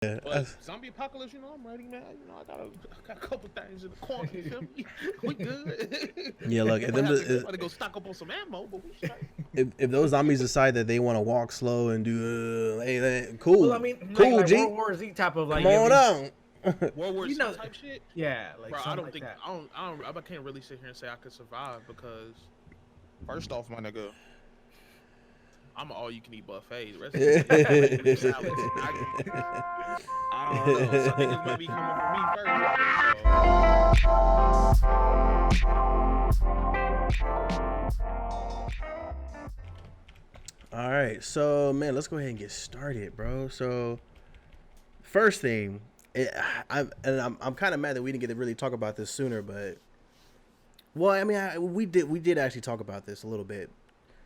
But zombie apocalypse, I'm ready, man. I got a couple things in the corner. You feel me? We good. Yeah, look, I'm gonna go stock up on some ammo, but we straight. if those zombies decide that they want to walk slow and do, hey, cool. Well, I mean, cool, like G. World War Z type of like. Come on down. World War Z type shit. Yeah, like bro, I don't think that. I can't really sit here and say I could survive because first off, my nigga, I'm an all-you-can-eat buffet. The rest of the salads. I don't know. Some niggas might be coming for me So. All right, so man, let's go ahead and get started, bro. So, first thing, I'm kind of mad that we didn't get to really talk about this sooner, but well, I mean, we did actually talk about this a little bit.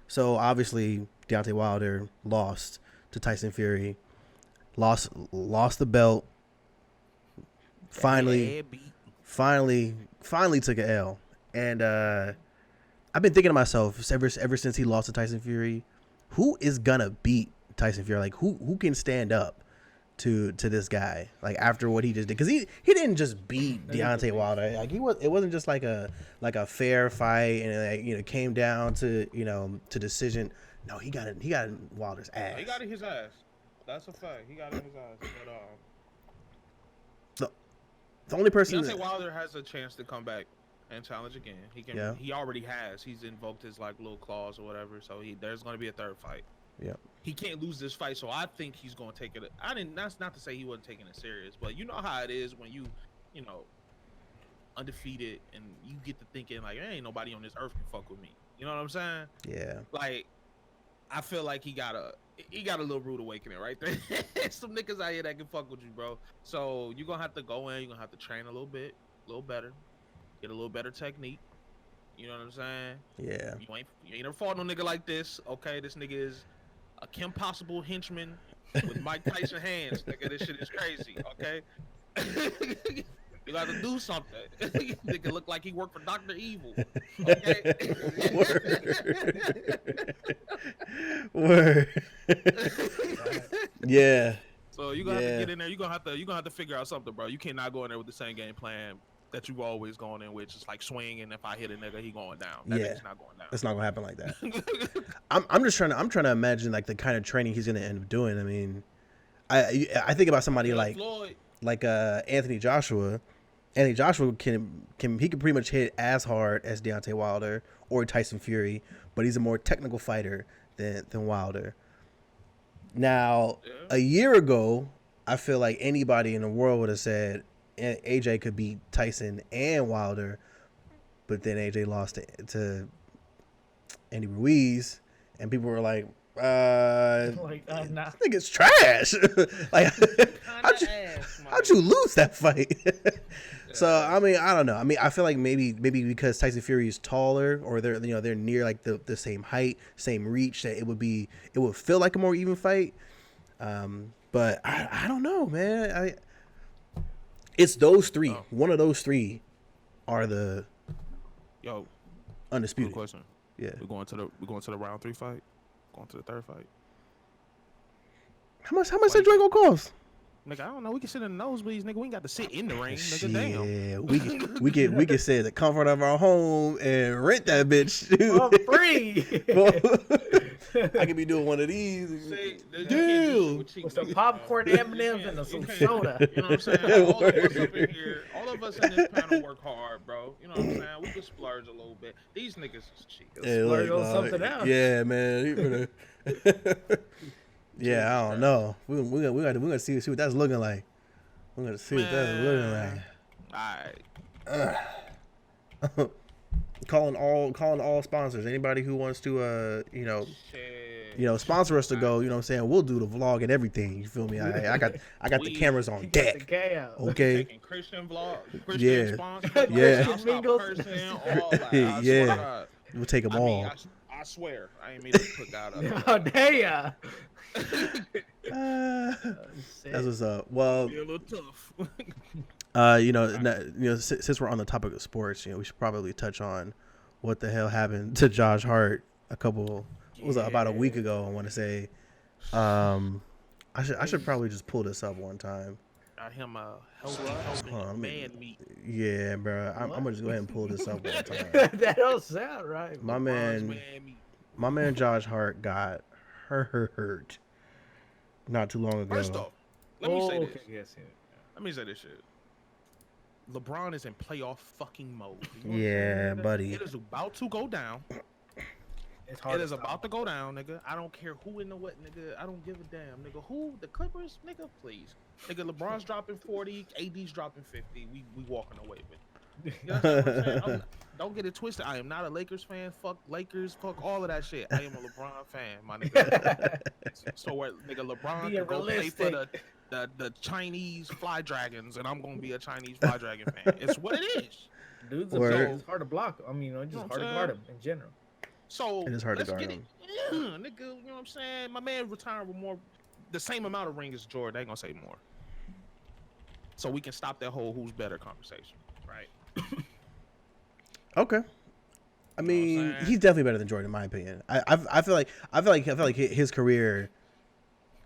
So obviously, Deontay Wilder lost to Tyson Fury, lost the belt. Finally took an L, and I've been thinking to myself ever since he lost to Tyson Fury, who is gonna beat Tyson Fury? Like who can stand up to this guy? Like after what he just did, because he didn't just beat Deontay Wilder. Like it wasn't just like a fair fight, and it came down to to decision. No, he got in Wilder's ass. He got in his ass. That's a fact. He got in his ass. But the only person Deontay Wilder has a chance to come back and challenge again. He can. Yeah. He already has. He's invoked his like little clause or whatever. So there's going to be a third fight. Yeah. He can't lose this fight, so I think he's going to take it. That's not to say he wasn't taking it serious, but you know how it is when you undefeated and you get to thinking like, there ain't nobody on this earth can fuck with me. You know what I'm saying? Yeah. Like, I feel like he got a little rude awakening right there. Some niggas out here that can fuck with you, bro. So you're gonna have to go in. You're gonna have to train a little bit, a little better, get a little better technique. You know what I'm saying? Yeah. You ain't never fought no nigga like this. Okay, this nigga is a Kim Possible henchman with Mike Tyson hands. Nigga, this shit is crazy. Okay. You got to do something. Nigga look like he worked for Dr. Evil. Okay. Word. Yeah. So you gonna have to get in there. You gonna have to figure out something, bro. You cannot go in there with the same game plan that you've always gone in, which is like swing, and if I hit a nigga, he going down. That nigga's not going down. It's not gonna happen like that. I'm trying to imagine like the kind of training he's gonna end up doing. I mean, I think about somebody like Anthony Joshua. Anthony Joshua can pretty much hit as hard as Deontay Wilder or Tyson Fury, but he's a more technical fighter than Wilder. Now, a year ago, I feel like anybody in the world would have said AJ could beat Tyson and Wilder, but then AJ lost to Andy Ruiz, and people were like, nah. This nigga's trash. Like, how'd you lose that fight? So I mean, I don't know. I mean, I feel like maybe because Tyson Fury is taller, or they're near like the same height, same reach, that it would feel like a more even fight. But I don't know, man. It's those three. Oh. One of those three are the undisputed. Good question. Yeah, we're going to the round 3 fight. Going to the third fight. How much that joint gonna cost? Nigga, I don't know. We can sit in the nosebleeds, nigga. We ain't got to sit in the ring, nigga. Damn. We can sit in the comfort of our home and rent that bitch for free. I could be doing one of these. With some popcorn, M&Ms, and some soda. You know what I'm saying? All of us up in here, all of us in this panel work hard, bro. You know what I'm saying? We can splurge a little bit. These niggas is cheap. Splurge on something else. Yeah, man. Yeah, I don't know. We gotta see what that's looking like. We're gonna see what that's looking like. All right. Calling all sponsors. Anybody who wants to sponsor us to go. You know what I'm saying? We'll do the vlog and everything. You feel me? I got the cameras on deck. Okay. Taking Christian vlog. Christian sponsors. Yeah. Yeah. We'll take them all. I swear, I ain't mean to put that up. Oh damn. That's what's up. Well, be a little tough. Since we're on the topic of sports, we should probably touch on what the hell happened to Josh Hart about a week ago. I want to say, I should probably just pull this up one time. Got him a healthy man meat. Yeah, bro. I'm gonna just go ahead and pull this up one time. That don't sound right. My man Josh Hart got hurt not too long ago. First off, let me say this. Let me say this shit. LeBron is in playoff fucking mode. Yeah, buddy. It is about to go down. It is about to go down, nigga. I don't care who in the what, nigga. I don't give a damn, nigga. Who? The Clippers, nigga. Please, nigga. LeBron's dropping 40, AD's dropping 50. We walking away with it. You know what I'm saying? Don't get it twisted. I am not a Lakers fan. Fuck Lakers. Fuck all of that shit. I am a LeBron fan, my nigga. So what, nigga? LeBron can go play for the Chinese Fly Dragons, and I'm gonna be a Chinese Fly Dragon fan. It's what it is. Dude's it's hard to block. I mean, it's just hard to guard him in general. So it is hard to guard him. Yeah, nigga, you know what I'm saying? My man retired with the same amount of rings as Jordan. They ain't gonna say more. So we can stop that whole who's better conversation, right? Okay. I mean, he's definitely better than Jordan in my opinion. I feel like his career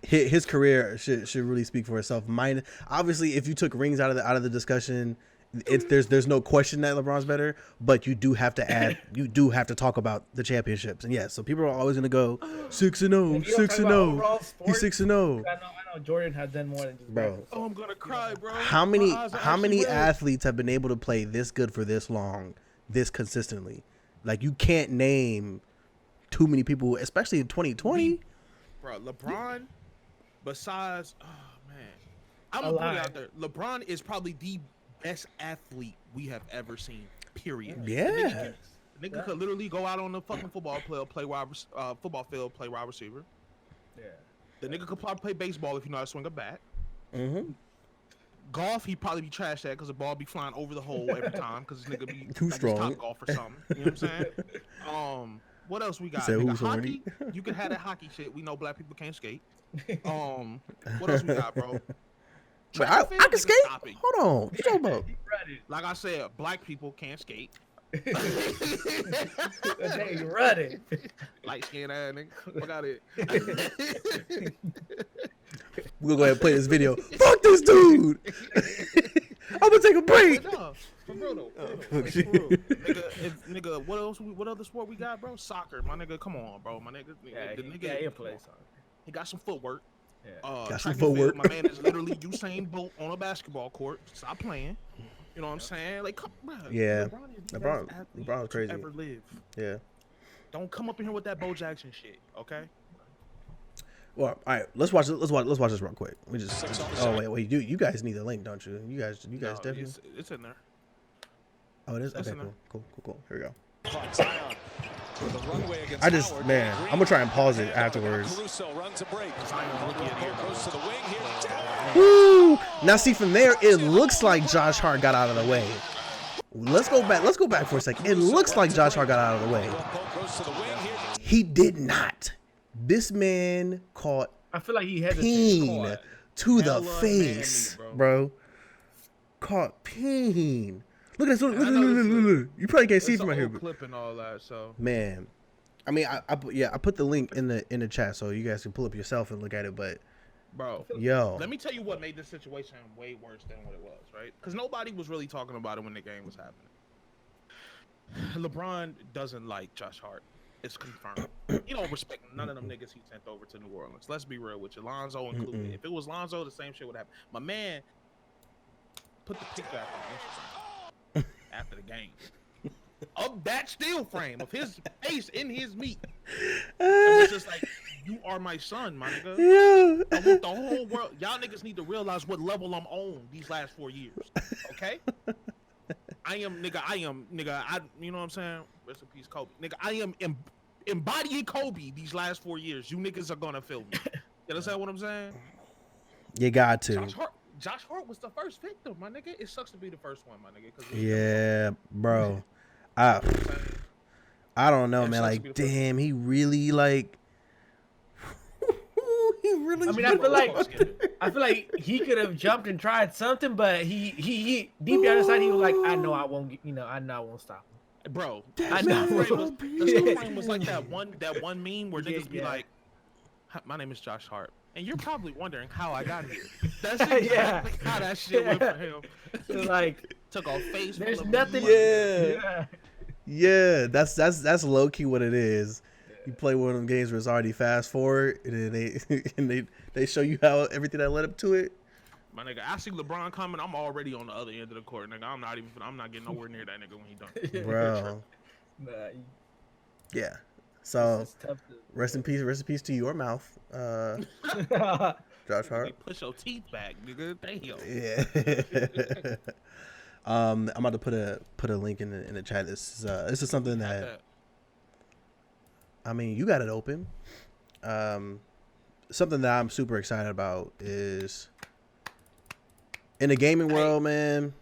should really speak for itself. Mine, obviously, if you took rings out of the discussion, there's no question that LeBron's better, but you do have to talk about the championships. And yeah, so people are always gonna go 6-0, 6-0. He's 6-0. I know Jordan has done more than just bro. Oh, I'm gonna cry, bro. How many athletes have been able to play this good for this long, this consistently? Like, you can't name too many people, especially in 2020. Bro, LeBron, besides, oh man, I'm gonna put it out there. LeBron is probably the best athlete we have ever seen. Period. Yeah. The nigga could literally go out on the fucking football field, play wide receiver. Yeah. The nigga could probably play baseball if you know how to swing a bat. Mm-hmm. Golf, he'd probably be trash at because the ball be flying over the hole every time because this nigga be too strong. Top golf or something. You know what I'm saying? What else we got? Nigga, hockey. You can have that hockey shit. We know black people can't skate. What else we got, bro? I can skate. Hold on. What you talking about? Like I said, black people can't skate. They running. Light skinned ass nigga. What got it? We're gonna go ahead and play this video. Fuck this dude. I'm gonna take a break. No, for real though. Nigga, what other sport we got, bro? Soccer, my nigga. Come on, bro. My nigga. He plays soccer. He got some footwork. Yeah. Got some footwork. My man is literally Usain Bolt on a basketball court. Stop playing. You know what I'm saying? Like, come on. Yeah. LeBron's crazy. Ever live. Yeah. Don't come up in here with that Bo Jackson shit, okay? Well, all right. Let's watch this real quick. We just. Oh wait. You guys need the link, don't you? You guys definitely. It's in there. Oh, it is. Okay, cool. Here we go. I'm gonna try and pause it afterwards. Woo! Now see, from there, it looks like Josh Hart got out of the way. Let's go back for a second. It looks like Josh Hart got out of the way. He did not. This man caught I feel like he had pain to the face, bro. Caught pain. Look at this. Look. You probably can't see it from right here. Clip and all that, so. Man, I mean, I put the link in the chat so you guys can pull up yourself and look at it. But, bro, let me tell you what made this situation way worse than what it was, right? Because nobody was really talking about it when the game was happening. LeBron doesn't like Josh Hart. It's confirmed. He don't respect none of them niggas he sent over to New Orleans. Let's be real with you. Lonzo included. If it was Lonzo, the same shit would happen. My man put the pic back on Instagram after the game of that still frame of his face in his meat. It was just like, you are my son, my nigga. Yeah. I want the whole world. Y'all niggas need to realize what level I'm on these last 4 years. Okay? I you know what I'm saying? Rest in peace, Kobe. Nigga, I am embodying Kobe these last 4 years. You niggas are gonna feel me. You understand what I'm saying? You got to. Josh Hart was the first victim, my nigga. It sucks to be the first one, my nigga. Yeah, bro. I don't know, man. Like, damn, he really like. He really. I mean, I feel like he could have jumped and tried something, but he deep down inside he was like, I know I won't stop him. Bro, I know. The frame was like that one meme where niggas be like, my name is Josh Hart. And you're probably wondering how I got here. That's exactly how that shit went for him. Like took off face. there's nothing. Yeah, that's low key what it is. You play one of them games where it's already fast forward, and then they show you how everything that led up to it. My nigga, I see LeBron coming. I'm already on the other end of the court, nigga. I'm not getting nowhere near that nigga when he done. Bro. Yeah. So rest in peace to your mouth. Josh Hart. Push your teeth back, nigga. Damn. Yeah. I'm about to put a link in the chat. This is something that I mean, you got it open. Something that I'm super excited about is in the gaming world, man.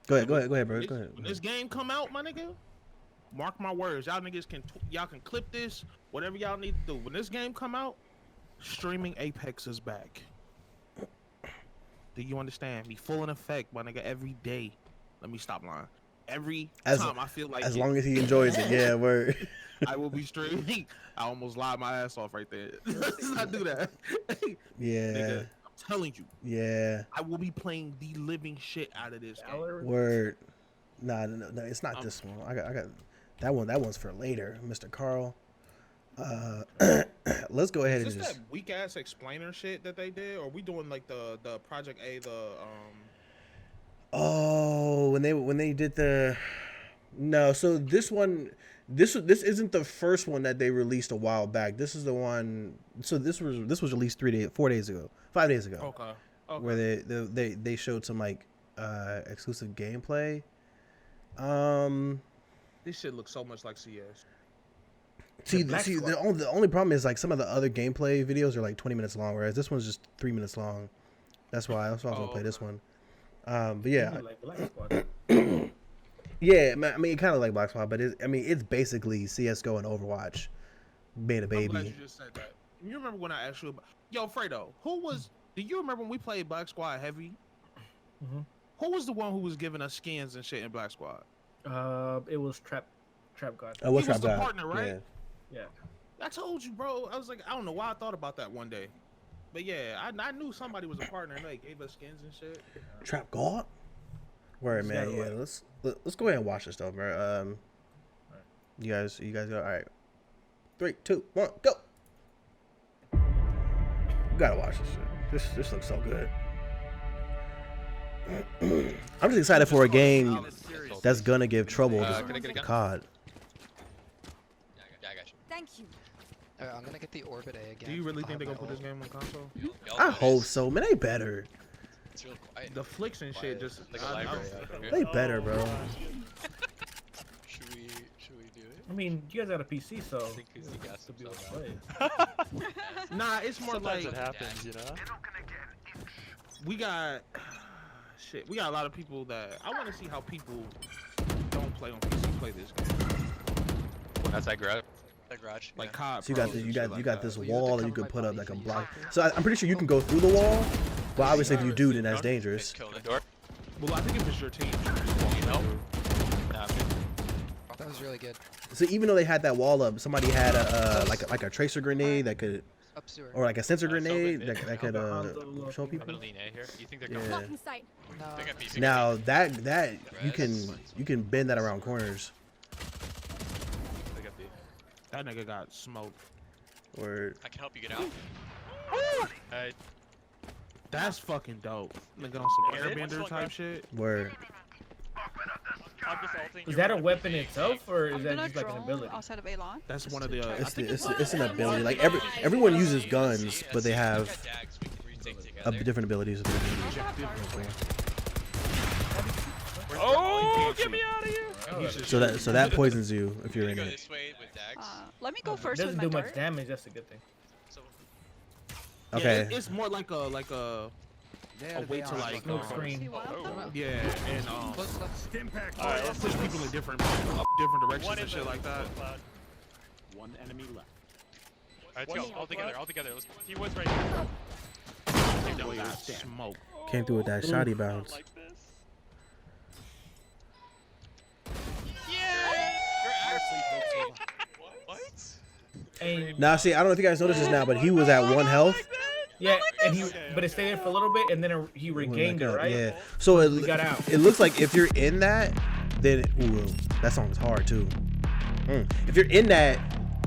Go ahead, bro. Go ahead. When this game come out, my nigga, mark my words. Y'all niggas can clip this, whatever y'all need to do. When this game come out, streaming Apex is back. Do you understand? Be full in effect, my nigga, every day. Let me stop lying. Every time I feel like as long as he enjoys it, yeah, word. I will be streaming. I almost lied my ass off right there. Let's not do that. Yeah. Nigga, I'm telling you. Yeah. I will be playing the living shit out of this game. Word. No, it's not this one. I got that one. That one's for later, Mr. Carl. Let's go ahead and just. Is this that weak ass explainer shit that they did, or are we doing like the Project A, Oh, when they did the no. So this one, this isn't the first one that they released a while back. This is the one. So this was released 5 days ago. Okay. Where they showed some like exclusive gameplay. This shit looks so much like CS. The only problem is like some of the other gameplay videos are like 20 minutes long, whereas this one's just 3 minutes long. That's why I was gonna play this one. But yeah, yeah. I mean, kind of like Black Squad, but it's basically CS:GO and Overwatch, beta baby. I'm glad you just said that. You remember when I asked you about? Yo, Fredo, do you remember when we played Black Squad Heavy? Mm-hmm. Who was the one who was giving us skins and shit in Black Squad? It was Trap God. Oh, what's he was Trap the God? partner, right? Yeah. I told you, bro. I was like, I don't know why I thought about that one day. But yeah, I knew somebody was a partner and they gave us skins and shit. Trap God? Word, man. Yeah, let's go ahead and watch this stuff, bro. You guys go. All right. 3, 2, 1, go. You gotta watch this shit. This looks so good. I'm just excited for a game that's gonna give trouble to COD. Yeah, I got you. Thank you. I'm gonna get the Orbit A again. Do you really think they're gonna put this game on console? I hope so, man. They better. It's real quiet. The flicks and shit just like a library. They better, bro. Should we do it? I mean, you guys got a PC, so I think he's the gas to be able to himself play. Nah, it's more Sometimes like it happens, you know. we got shit. We got a lot of people that I want to see how people don't play on PC play this game. That's that garage. Like COD. So you got this Well, you have to wall that cover you could my put up body that can for block. you. So I'm pretty sure you can go through the wall. But obviously, if you do, then that's dangerous. Kill the door. Well, I think if it's your team, You know? Nah, That was really good. So even though they had that wall up, somebody had a like a tracer grenade that could, Up sewer. or like a sensor so grenade good. that could show I'm people. gonna lean A here. You think they're Yeah. coming? Blocking sight. No. They got B. Now that you can bend that around corners. They got B. that nigga got smoked. Or I can help you get out. Hey, That's fucking dope. Nigga on some Was it? airbender type shit. where I'm just ulting. Is that a weapon itself, or is that just like an ability? Outside of Alon. That's one of the. it's an ability. Like everyone uses guns, but they have different abilities. Oh, get me out of here! So that poisons you if you're in Go it. this way with dags. Let me go It first with doesn't my do much dart. damage. That's a good thing. So Okay. Yeah, it's more like a way to like Smoke screen. See what? yeah, and Alright, let's push people in different directions and shit like that. One enemy left. Alright, let's go. All together, all together. He was right here. Nigga got smoked. Came through with that shoddy bounce. Like this. what? And Now, see, I don't know if you guys noticed this now, but he was at 1 health, Yeah, and he Okay, but it stayed in for a little bit, and then he Went regained back it, up, right? Yeah. So He got out. it looks like if you're in that, then ooh, that song is hard too. If you're in that,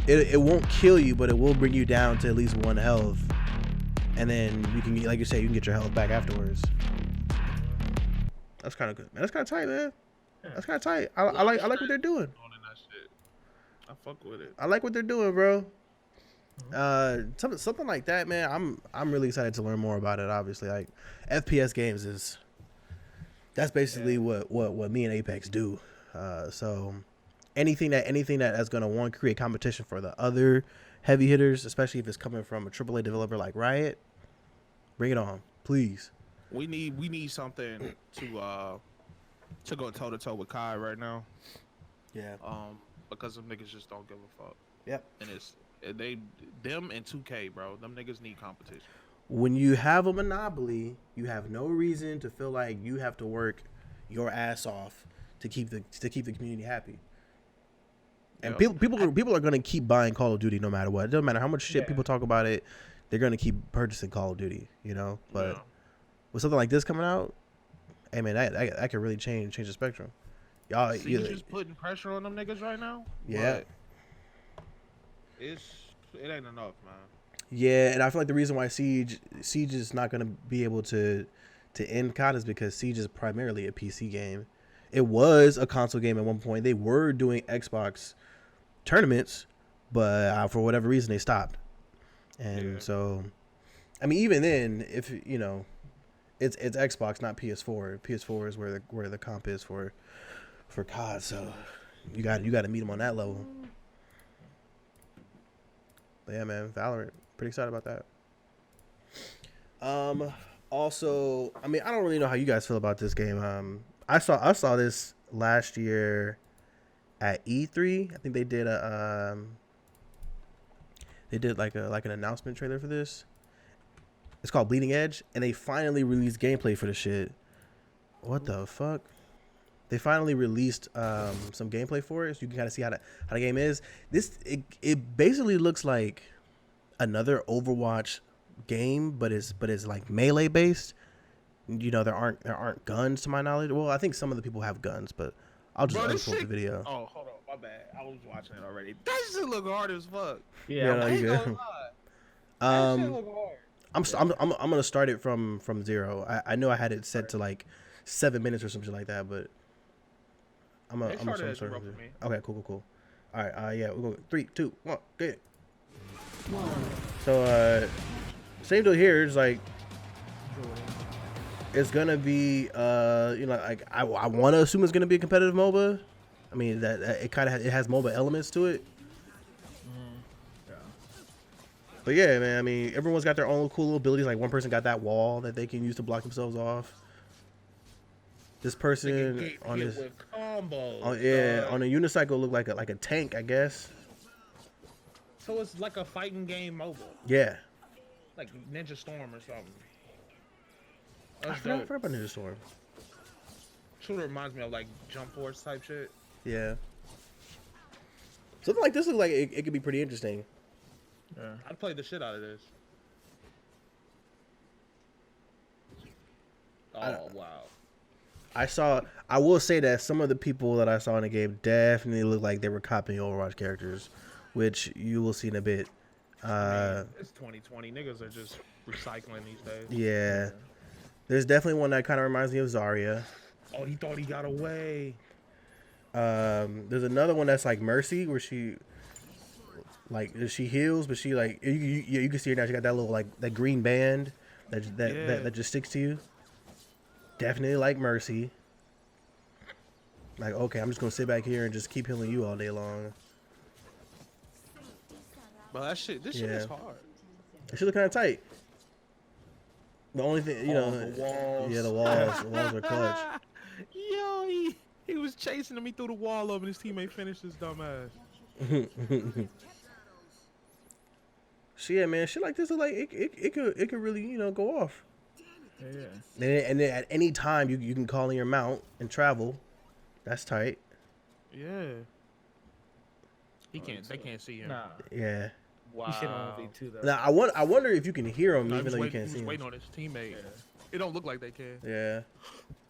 it won't kill you, but it will bring you down to at least 1 health, and then you can, like you say, you can get your health back afterwards. That's kind of good, man. That's kind of tight, man. That's kind of tight. I like what they're doing. I fuck with it. I like what they're doing, bro. Something like that, man. I'm really excited to learn more about it. Obviously, like FPS games that's basically what me and Apex do. So anything that is gonna create competition for the other heavy hitters, especially if it's coming from a AAA developer like Riot, bring it on, please. We need something to go toe to toe with Kai right now. Yeah. Because them niggas just don't give a fuck. Yep. And it's them and 2K, bro. Them niggas need competition. When you have a monopoly, you have no reason to feel like you have to work your ass off to keep the community happy. And Yep. people are gonna keep buying Call of Duty no matter what. It doesn't matter how much shit people talk about it. They're gonna keep purchasing Call of Duty, you know. But with something like this coming out, hey man, that could really change the spectrum. Y'all, Siege is putting pressure on them niggas right now. Yeah. It ain't enough, man. Yeah, and I feel like the reason why Siege is not gonna be able to end COD is because Siege is primarily a PC game. It was a console game at one point. They were doing Xbox tournaments, but for whatever reason they stopped. And so, I mean, even then, if you know, it's Xbox, not PS4. PS4 is where the comp is for COD. So you got to meet them on that level. But yeah, man, Valorant, pretty excited about that. Also, I mean, I don't really know how you guys feel about this game. I saw this last year at E3. I think they did like an announcement trailer for this. It's called Bleeding Edge, and they finally released gameplay for the shit. What the fuck? They finally released some gameplay for it, so you can kind of see how the game is. It basically looks like another Overwatch game, but it's like melee based. You know, there aren't guns to my knowledge. Well, I think some of the people have guns, but I'll just pull up the video. Oh, hold on, my bad. I was watching it already. That shit look hard as fuck. Yeah, no, I you ain't good. gonna lie. That shit look hard. I'm gonna start it from zero. I know I had it set to like 7 minutes or something like that, but I'm gonna start it. Okay, cool. All right, yeah, we're going 3, 2, 1, good. So same deal here. It's like it's gonna be you know, like I want to assume it's gonna be a competitive MOBA. I mean that it has MOBA elements to it. But yeah, man, I mean, everyone's got their own cool little abilities. Like one person got that wall that they can use to block themselves off. This person on his combos, on a unicycle looked like a tank, I guess. So it's like a fighting game mobile, Yeah. like Ninja Storm or something. I That's forgot dope. about Ninja Storm. Sort of reminds me of like Jump Force type shit. Yeah. Something like this looks like it could be pretty interesting. yeah. I'd play the shit out of this. Oh wow. I will say that some of the people that I saw in the game definitely look like they were copying Overwatch characters, which you will see in a bit. I mean, it's 2020. Niggas are just recycling these days. Yeah. There's definitely one that kind of reminds me of Zarya. Oh, he thought he got away. There's another one that's like Mercy, where she heals, but she like you can see her now. She got that little like that green band that just sticks to you. Definitely like Mercy. Like, okay, I'm just gonna sit back here and just keep healing you all day long. But this shit is hard. It should look kind of tight. The only thing, you know, the walls. yeah, the walls are clutch. Yo, he was chasing me through the wall over, and his teammate finished his dumb ass. Yeah, man, shit like this is like it could really, you know, go off. Yeah. And then at any time you can call in your mount and travel. That's tight. Yeah. They can't see him. Nah. Yeah. Wow. He shit on V2 though. Now I wonder if you can hear him No, even though you waiting, can't see him. waiting on his teammate. It don't look like they can. Yeah.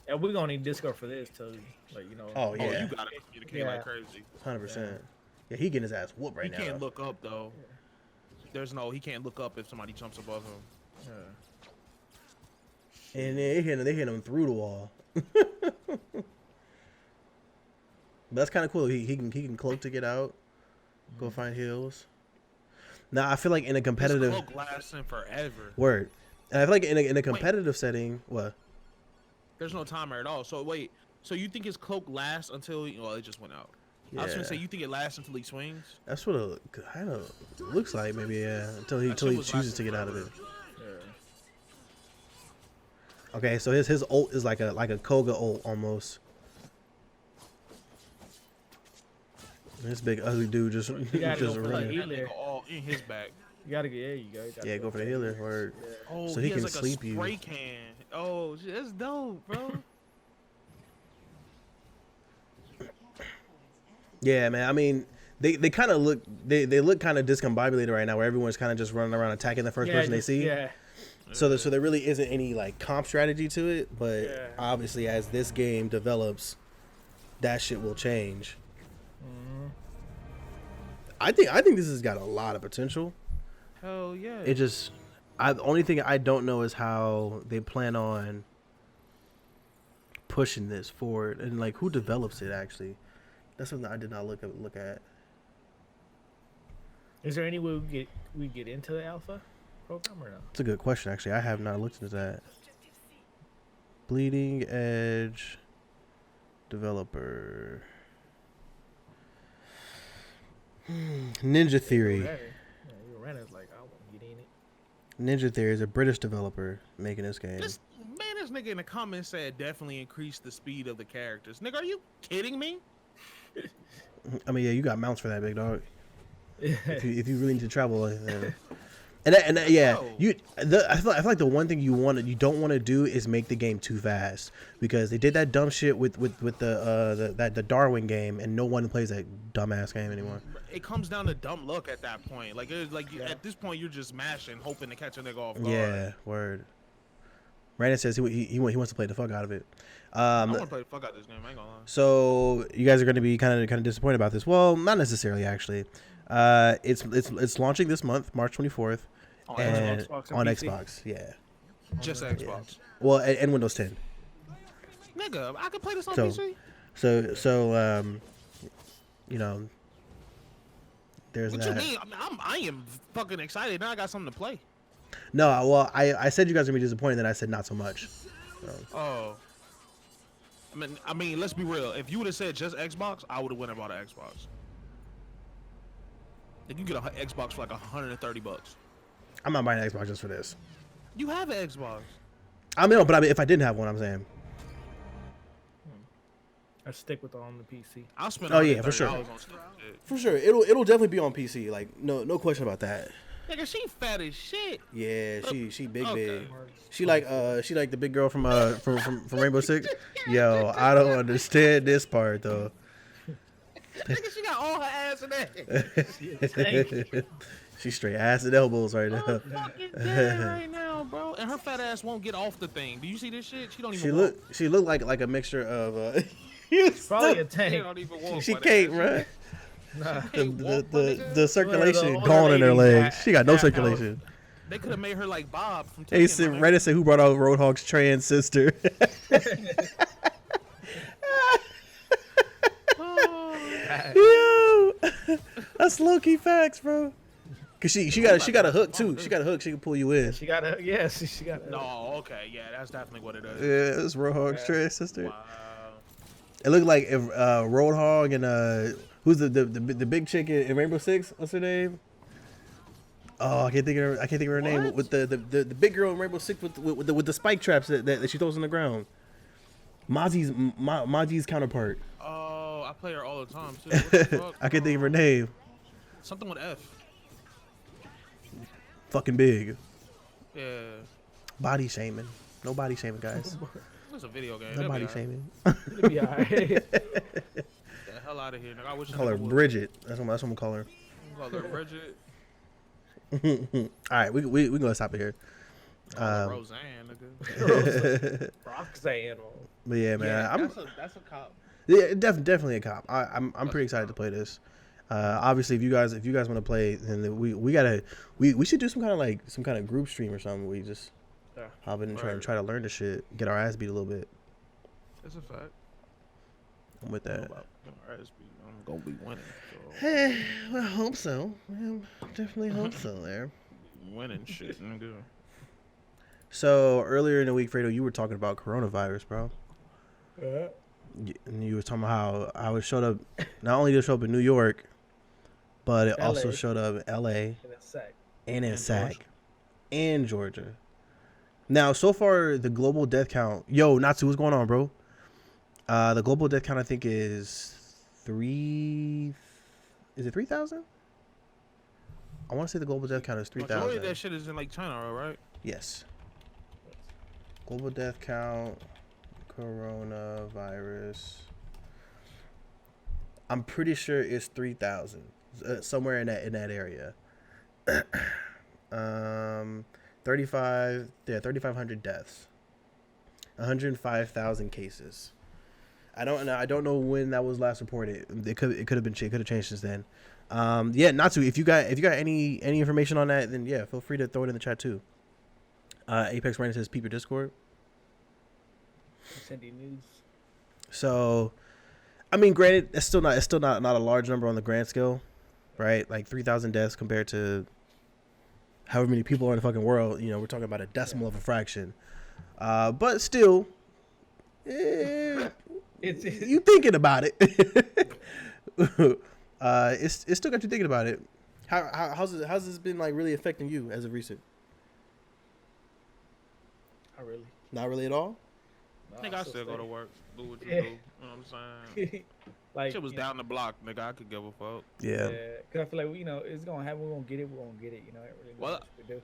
And we're gonna need Disco for this too. Like, you know. Oh Oh, yeah. you gotta communicate like crazy. 100%. Yeah, he getting his ass whooped right now. He can't look up though. He can't look up if somebody jumps above him. Yeah. And they hit him through the wall. But that's kind of cool. He can cloak to get out, go find heals. Now I feel like in a competitive This cloak lasting forever. word, and I feel like in a competitive setting, what? There's no timer at all. So wait, so you think his cloak lasts until it just went out? Yeah. I was gonna say you think it lasts until he swings? That's what it kind of looks like. Maybe yeah, until he shit was chooses to get out of it. Yeah. Okay, so his ult is like a Koga ult almost. This big ugly dude just gotta just go for running. the healer. All in his back. You gotta get there. You go. Yeah, go for the healer. Word. Yeah. Oh, So he has can like sleep a you. spray can. Oh, shit, that's dope, bro. Yeah, man. I mean, they kind of look they look kind of discombobulated right now, where everyone's kind of just running around attacking the first person they see. Yeah. So there really isn't any like comp strategy to it, but Yeah. obviously as this game develops, that shit will change. Mhm. I think this has got a lot of potential. Hell yeah. It just, the only thing I don't know is how they plan on pushing this forward and like who develops it actually. That's something I did not look at. Is there any way we get into the alpha program or no? It's a good question actually. I have not looked into that. Bleeding Edge developer. Ninja Theory. Renner's like, I want to get in it. Ninja Theory is a British developer making this game. This nigga in the comments said definitely increase the speed of the characters. Nigga, are you kidding me? I mean, yeah, you got mounts for that, big dog. If you really need to travel, yeah, No. I feel like the one thing you don't want to do is make the game too fast, because they did that dumb shit with the Darwin game, and no one plays that dumbass game anymore. It comes down to dumb luck at that point. Like at this point, you're just mashing, hoping to catch a nigga off guard. Yeah, word. Brandon says he wants to play the fuck out of it. I want to play the fuck out of this game. I ain't gonna lie. So you guys are going to be kind of disappointed about this. Well, not necessarily actually. It's launching this month, March 24th, On and Xbox and on PC? Xbox. Yeah. Just Xbox. Well, and Windows 10. Nigga, I can play this on So- PC. So you know, there's What that. you mean? I am fucking excited. Now I got something to play. No, well, I said you guys are gonna be disappointed, then I said not so much. Oh. I mean, let's be real. If you would have said just Xbox, I would have went and bought an Xbox. Like, you can get an Xbox for like $130. I'm not buying an Xbox just for this. You have an Xbox. I mean, but if I didn't have one, I'm saying. I stick with on the PC. I'll spend. Oh, yeah, for $130 sure. on stupid shit. For sure, it'll definitely be on PC. Like no question about that. Nigga, she fat as shit. Yeah, she big Okay. big. She like the big girl from Rainbow Six. Yo, I don't understand this part though. Nigga, she got all her ass in there. She's straight ass and elbows right now. I'm fucking dead right now, bro. And her fat ass won't get off the thing. Do you see this shit? She don't even. She looked like a mixture of. Probably a She tank. don't even walk. She my can't, nigga. bro. Nah. The circulation older gone in her ladies legs. She got no got circulation. They could have made her like Bob from. Hey, Tekken, my nigga. Reddit said who brought out Roadhog's trans sister. Oh. Yo, that's low key facts, bro. Cause she got a hook too. She got a hook. She can pull you in. She got a she got a No, okay, yeah, that's definitely what it is. Yeah, it's Roadhog's trans sister. Wow. It looked like if Roadhog and who's the big chick in Rainbow Six? What's her name? Oh, I can't think of her name. What? With the big girl in Rainbow Six with the spike traps that she throws on the ground. Maji's counterpart. Oh, I play her all the time too. What the fuck? I can't think of her name. Something with F. Fucking big. Yeah, Body shaming. No body shaming, guys. it's a video game. No It'll body be shaming. It'll be alright. Get the hell out of here, nigga. I wish I Call her would. Bridget. That's what I'm gonna call her. Call her Bridget. All right, we gonna stop it here. Roseanne, nigga. Roxanne. But yeah, man, Yeah, that's a cop. yeah, definitely a cop. I'm pretty excited to play this. Obviously, if you guys want to play, then we should do some kind of group stream or something. We just hop in and try to learn the shit, get our ass beat a little bit. That's a fact. I'm with that. I'm gonna be winning. Hey, well, I hope so. Definitely hope so. There. Winning shit, nigga. So earlier in the week, Fredo, you were talking about coronavirus, bro. And you were talking about how it showed up. Not only did it show up in New York, but it also showed up in L.A. and in Sac and Georgia. Now, so far, the global death count. Yo, Natsu, what's going on, bro? The global death count, I think, is 3. Is it 3,000? I want to say the global death count is 3,000. Majority of that shit is in like China, right? Yes. Global death count, coronavirus. I'm pretty sure it's 3,000, somewhere in that area. 3,500 deaths, 105,000 cases. I don't know when that was last reported. It could have been changed since then. Yeah, Natsu, if you got any information on that, then yeah, feel free to throw it in the chat too. Apex Ryan says, "Peep your Discord." Sending news. So, I mean, granted, it's still not a large number on the grand scale, right? Like 3,000 deaths compared to however many people are in the fucking world. You know, we're talking about a decimal of a fraction. But still, It's you thinking about it. It's still got you thinking about it. How's this been like really affecting you as of recent? Not really. Not really at all. Nigga, I still go to work, do what you do. You know what I'm saying? Like Shit was down the block, nigga. I could give a fuck. Yeah. Cause I feel like it's gonna happen. We're gonna get it. We're gonna get it. You know, it really Well, we do.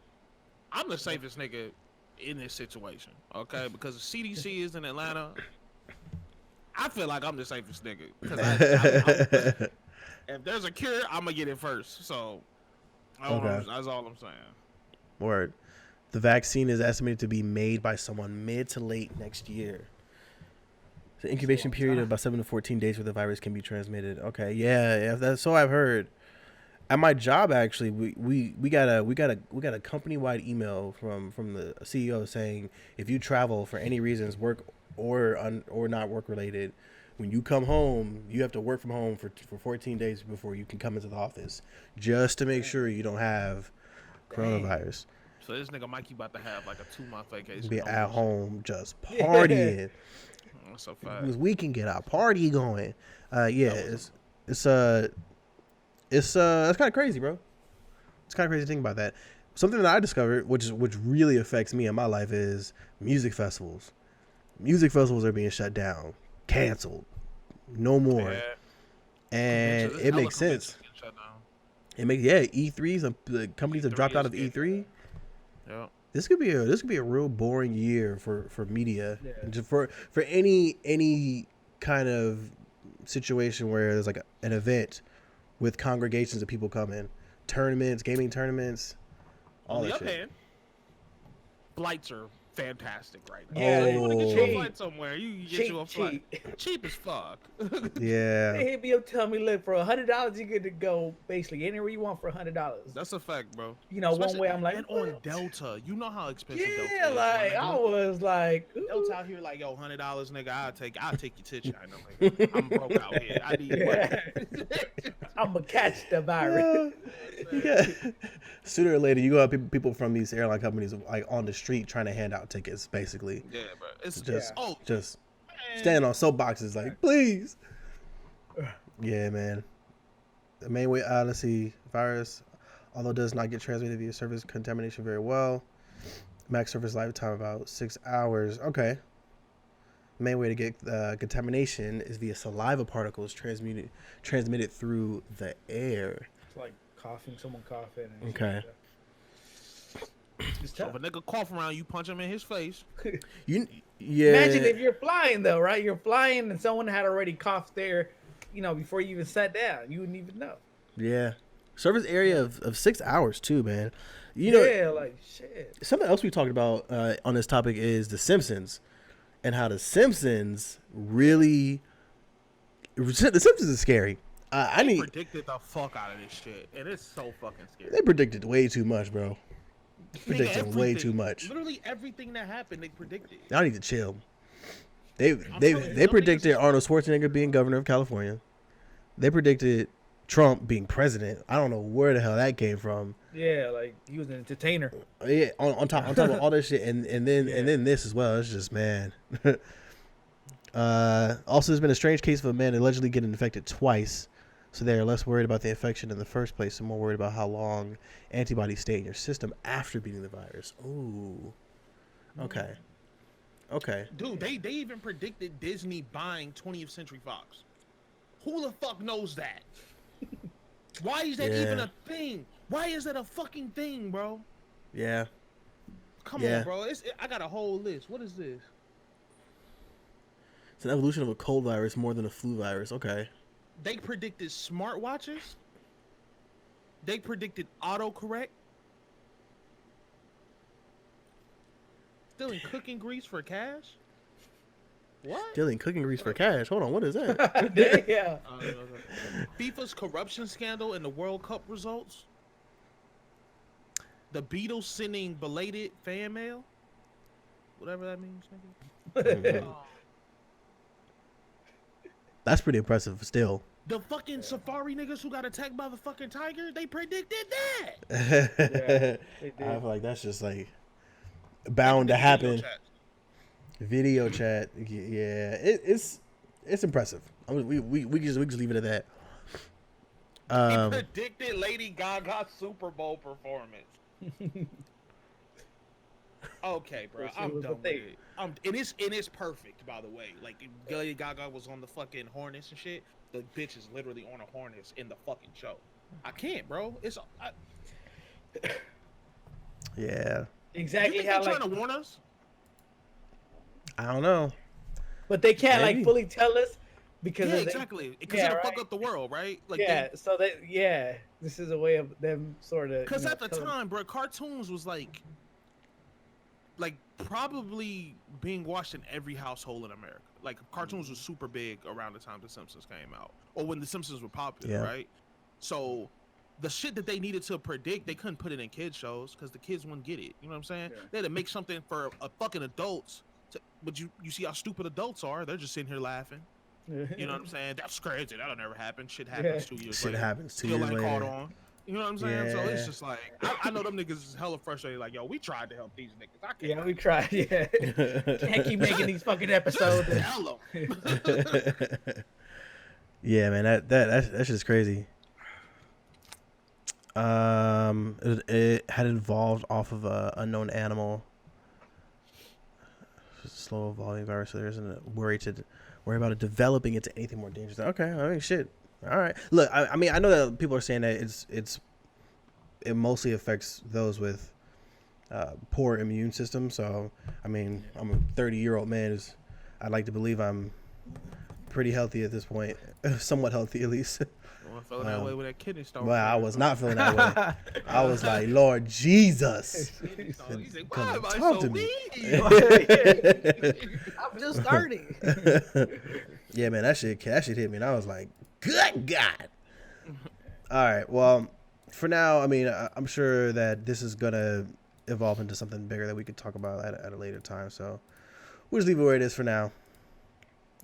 I'm the safest nigga in this situation, okay? Because the CDC is in Atlanta. I feel like I'm the safest nigga. 'Cause if there's a cure, I'm gonna get it first. So, that's all I'm saying. Word. The vaccine is estimated to be made by someone mid to late next year. The incubation period of about 7 to 14 days where the virus can be transmitted. Okay, yeah, that's so I've heard. At my job, actually, we got a company-wide email from the CEO saying if you travel for any reasons, work or not work related, when you come home, you have to work from home for 14 days before you can come into the office, just to make sure you don't have coronavirus. So this nigga Mikey about to have like a 2-month vacation. Be at home just partying. That's so fast. Because we can get our party going. It's kind of crazy, bro. It's kind of crazy to think about that. Something that I discovered, which really affects me in my life, is music festivals. Music festivals are being shut down, canceled, no more, and it makes sense. E3s, the companies have dropped out of E3. Yeah. This could be a real boring year for media, just for any kind of situation where there's like an event with congregations of people coming, tournaments, gaming tournaments, all that shit. On the other hand, flights are fantastic right now. Yeah, So you want to get you a cheap. flight somewhere, you can get you a flight. Cheap as fuck. Yeah. They hit me up, tell me, look, for $100 you get to go basically anywhere you want for $100. That's a fact, bro. You know, Especially, one way I'm like, and on Delta, you know how expensive Delta is. yeah, like I was like, Delta out here like, yo, $100, nigga, I'll take you to China. Nigga. I'm broke out here. I need money. I'm gonna catch the virus. Yeah. Sooner or later, you gonna have people from these airline companies like on the street trying to hand out tickets, basically. Yeah, bro. It's Just man. standing on soapboxes like, please. Yeah, man. The main way, let's see, virus, although does not get transmitted via surface contamination very well. Max surface lifetime about 6 hours. Okay. Main way to get contamination is via saliva particles transmitted through the air. It's like coughing, someone coughing. And Okay. It's So tough. if a nigga cough around you, punch him in his face. Yeah. Imagine if you're flying though, right? You're flying and someone had already coughed there, before you even sat down. You wouldn't even know. Yeah. Service area of 6 hours too, man. You know, yeah, like shit. something else we talked about on this topic is The Simpsons and how The Simpsons really. The Simpsons is scary. They predicted the fuck out of this shit, and it's so fucking scary. They predicted way too much, bro. Predicting way too much. Literally everything that happened, they predicted. Y'all need to chill. They predicted Arnold Schwarzenegger being governor of California. They predicted Trump being president. I don't know where the hell that came from. Yeah, like he was an entertainer. Yeah, on top of all this shit, and then this as well. It's just, man. Also, there's been a strange case of a man allegedly getting infected twice. So they're less worried about the infection in the first place and more worried about how long antibodies stay in your system after beating the virus. Ooh. Okay. Okay. Dude, they even predicted Disney buying 20th Century Fox. Who the fuck knows that? Why is that even a thing? Why is that a fucking thing, bro? Yeah. Come on, bro. I got a whole list. What is this? It's an evolution of a cold virus more than a flu virus. Okay. They predicted smartwatches. They predicted autocorrect. Stealing cooking grease for cash. What? Stealing cooking grease for cash. Hold on, what is that? Yeah. FIFA's corruption scandal and the World Cup results. The Beatles sending belated fan mail. Whatever that means, nigga. That's pretty impressive still. The fucking safari niggas who got attacked by the fucking tiger, they predicted that. They did. I feel like that's just like bound to happen. Video chat, yeah, it's impressive. I mean, we just leave it at that. He predicted Lady Gaga's Super Bowl performance. Okay, bro, I'm done with it. And it's perfect, by the way. Like, Lady Gaga was on the fucking Hornets and shit. The bitch is literally on a Hornets in the fucking show. I can't, bro. Yeah. Exactly You think how they're like, trying to warn us? I don't know. but they can't Maybe. like fully tell us because Yeah, of the- exactly. Because yeah, it'll right. fuck up the world, right? Like, so this is a way of them sort of. because at the time, bro, cartoons was like probably being watched in every household in America. Like, cartoons was super big around the time The Simpsons came out, or when The Simpsons were popular, right? So the shit that they needed to predict, they couldn't put it in kids shows because the kids wouldn't get it. You know what I'm saying? Yeah. They had to make something for a fucking adults. But you see how stupid adults are. They're just sitting here laughing. You know what I'm saying? That's crazy. That'll never happen. Shit happens 2 years Shit later. happens 2 Still years ain't later. caught on. You know what I'm saying? So Yeah. it's just like, I know them niggas is hella frustrated. Like, yo, we tried to help these niggas. I can't. Yeah, we tried. Yeah, can't keep making these fucking episodes. Just tell 'em. Yeah, man, that's just crazy. It had evolved off of a unknown animal. Slow evolving virus, so there isn't a worry about it developing into anything more dangerous. Okay, I mean, shit. All right. Look, I mean, I know that people are saying that it mostly affects those with poor immune system. So, I mean, I'm a 30-year-old man. I'd like to believe I'm pretty healthy at this point, somewhat healthy at least. I felt that way with that kidney stone. Well, I was not feeling that way. I was like, Lord Jesus, He said, come why and am I talk so to me. weak? I'm just starting. Yeah, man, that shit hit me, and I was like, good God. All right, well, for now, I mean, I'm sure that this is gonna evolve into something bigger that we could talk about at a later time. So we'll just leave it where it is for now.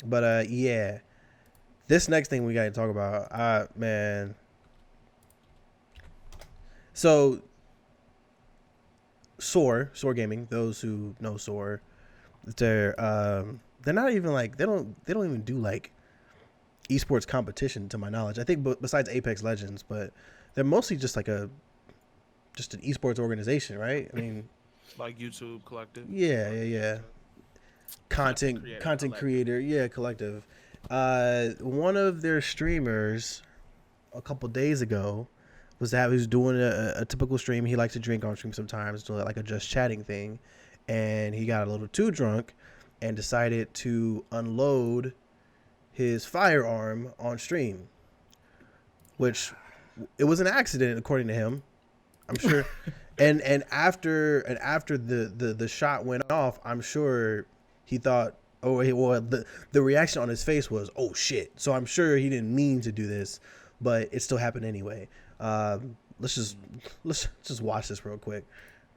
But yeah, this next thing we got to talk about, man. So Soar Gaming, those who know Soar, they're not even like they don't even do like esports competition to my knowledge. I think besides Apex Legends, but they're mostly just like an esports organization, right? I mean, Like YouTube Collective. yeah. Content creator, collective. One of their streamers a couple days ago was doing a typical stream. He likes to drink on stream sometimes, do like a just chatting thing, and he got a little too drunk and decided to unload his firearm on stream, which it was an accident according to him. I'm sure. and after the shot went off, I'm sure he thought, oh, well, the reaction on his face was, oh shit. So I'm sure he didn't mean to do this, but it still happened anyway. Let's just watch this real quick.